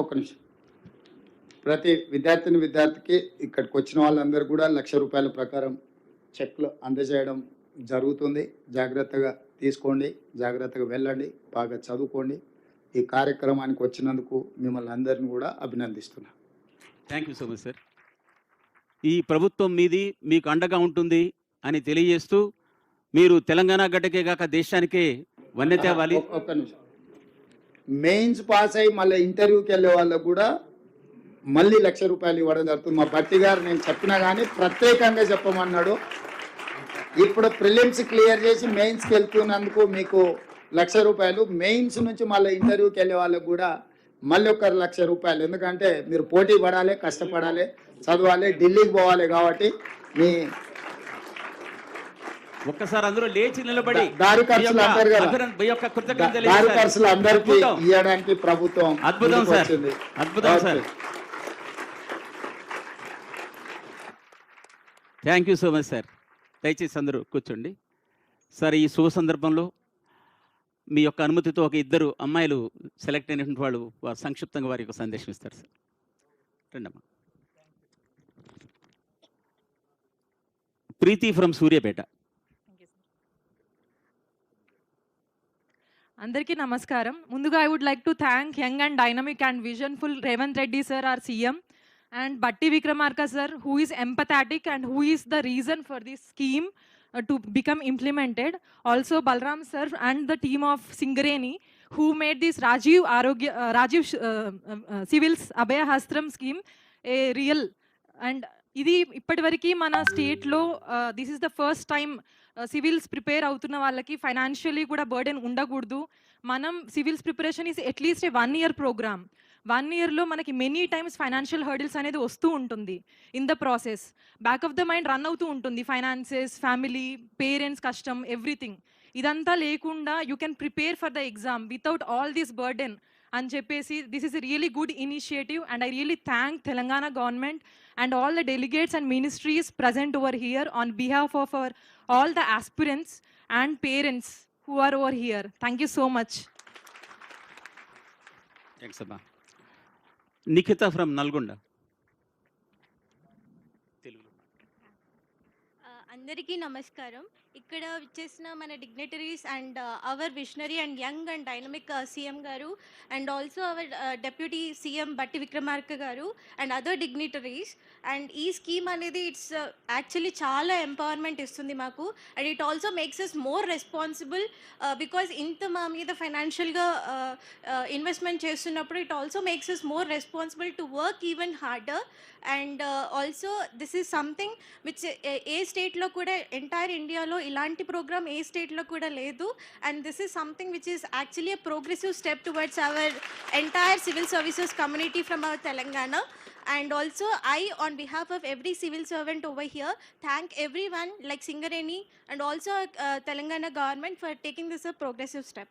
ఒక్క నిమిషం. ప్రతి విద్యార్థికి ఇక్కడికి వచ్చిన వాళ్ళందరూ కూడా ₹1,00,000 ప్రకారం చెక్లు అందజేయడం జరుగుతుంది. జాగ్రత్తగా తీసుకోండి, జాగ్రత్తగా వెళ్ళండి, బాగా చదువుకోండి. ఈ కార్యక్రమానికి వచ్చినందుకు మిమ్మల్ని అందరిని కూడా అభినందిస్తున్నా. Thank you so much sir. ఈ ప్రభుత్వం మీది, మీకు అండగా ఉంటుంది అని తెలియజేస్తూ మీరు తెలంగాణ గడ్డకే కాక దేశానికే వన్నె తేవాలి. ఒక్క నిమిషం. మెయిన్స్ పాస్ అయ్యి మళ్ళీ ఇంటర్వ్యూకి వెళ్ళే వాళ్ళకు కూడా మళ్ళీ ₹1,00,000 ఇవ్వడం జరుగుతుంది. మా భట్టి గారు నేను చెప్పినా కానీ ప్రత్యేకంగా చెప్పమన్నాడు. ఇప్పుడు ప్రిలిమ్స్ క్లియర్ చేసి మెయిన్స్కి వెళ్తున్నందుకు మీకు ₹1,00,000, మెయిన్స్ నుంచి మళ్ళీ ఇంటర్వ్యూకి వెళ్ళే వాళ్ళకు కూడా మళ్ళీ ఒక ₹1,00,000. ఎందుకంటే మీరు పోటీ పడాలి, కష్టపడాలి, చదవాలి, ఢిల్లీకి పోవాలి. కాబట్టి మీ ఒక్కసారి అందరూ లేచి నిలబడి దారి ఖర్చులు అందరు దారి ఖర్చులు అందరికీ ఇవ్వడానికి ప్రభుత్వం అద్భుతం సార్, అద్భుతం sir. Thank you so much sir. దయచేసి అందరూ కూర్చోండి సార్. ఈ శుభ సందర్భంలో మీ యొక్క అనుమతితో ఒక 2 అమ్మాయిలు సెలెక్ట్ అయినటువంటి వాళ్ళు సంక్షిప్తంగా వారి యొక్క సందేశం ఇస్తారు సార్. రండమ్మా. ప్రీతి ఫ్రమ్ సూర్యాపేట. అందరికీ నమస్కారం. ముందుగా I would like to thank young and dynamic and visionful Revanth Reddy sir, our CM, and Batti Vikramarka sir, who is empathetic and who is the reason for this scheme to become implemented. Also Balram sir and the team of Singareni, who made this Rajiv Civils Abhaya Hastram scheme a real. And ఇది ఇప్పటివరకు మన స్టేట్లో this is the first time civils prepare అవుతున్న వాళ్ళకి financially కూడా burden ఉండకూడదు. మనం civils preparation is at least 1 year programme. 1 yearలో మనకి మెనీ టైమ్స్ ఫైనాన్షియల్ హర్డిల్స్ అనేది వస్తూ ఉంటుంది. In the process back of the mind run అవుతూ ఉంటుంది. ఫైనాన్సెస్, ఫ్యామిలీ, పేరెంట్స్ కష్టం, ఎవ్రీథింగ్. ఇదంతా లేకుండా you can prepare for the exam without all this burden అని చెప్పేసి this is a really good initiative. And I really thank Telangana government and all the delegates and ministries present over here on behalf of all the aspirants and parents who are over here. Thank you so much. Thanks Abba. Nikita from Nalgonda. అందరికీ నమస్కారం. ఇక్కడ వచ్చేసిన మన dignitaries and our visionary and young and dynamic CM గారు and also our deputy CM Bhatti Vikramarka గారు and other dignitaries. And ఈ scheme అనేది it's actually చాలా ఎంపవర్మెంట్ ఇస్తుంది మాకు. And it also makes us more responsible because ఇంత మా మీద ఫైనాన్షియల్గా ఇన్వెస్ట్మెంట్ చేస్తున్నప్పుడు it also makes us more responsible to work even harder. And also this is something which ఏ స్టేట్లో కూడా ఎంటైర్ ఇండియాలో ఇలాంటి ప్రోగ్రామ్ ఏ స్టేట్లో కూడా లేదు. And this is something which is actually a progressive step towards our entire civil services community from our Telangana. And also I, on behalf of every civil servant over here, thank everyone like Singareni and also Telangana government for taking this a progressive step.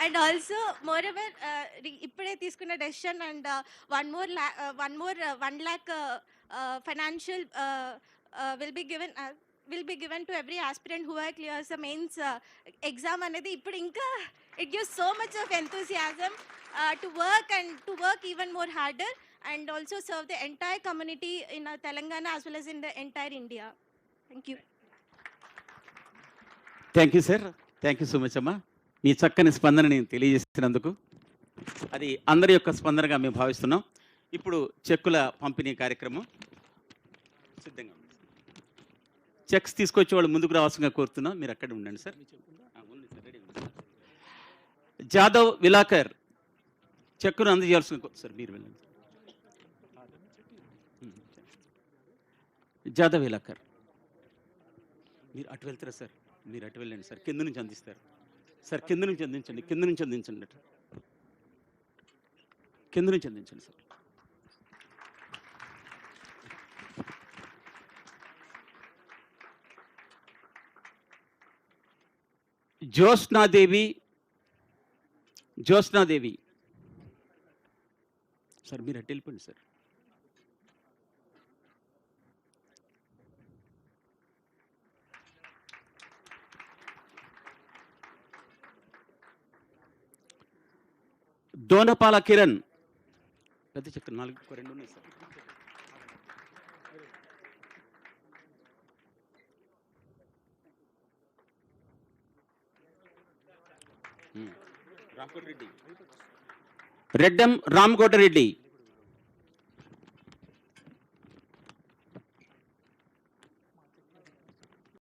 And also moreover ippade తీసుకున్న decision and one more 1 lakh financial will be given to every aspirant who clears the mains exam అనేది ఇప్పుడు ఇంకా it gives so much of enthusiasm to work even more harder and also serve the entire community in Telangana as well as in the entire India. Thank you. Thank you sir. Thank you so much అమ్మా. మీ చక్కని స్పందనని తెలియజేసినందుకు అది అందరి యొక్క స్పందనగా మేము భావిస్తున్నాం. ఇప్పుడు చెక్కుల పంపిణీ కార్యక్రమం సిద్ధంగా ఉంది. చెక్స్ తీసుకొచ్చే వాళ్ళు ముందుకు రావాల్సిందిగా కోరుతున్నాం. మీరు అక్కడ ఉండండి సార్. జాదవ్ విలాకర్ చెక్కును అందజేయాల్సిన సార్ మీరు వెళ్ళండి. జాదవ్ విలాకర్ మీరు అటు వెళ్తారా సార్? మీరు అటు వెళ్ళండి సార్. కింద నుంచి అందిస్తారు సార్. కింద నుంచి అందించండి. కింద నుంచి అందించండి. అటు కింద నుంచి అందించండి సార్. జ్యోత్స్నాదేవి సార్ మీరు అటు వెళ్ళిపోండి సార్. దోనపాల కిరణ్, పెద్ద చెక్ 4 2 ఉన్నాయి సార్. రెడ్డెం రామకోట రెడ్డి,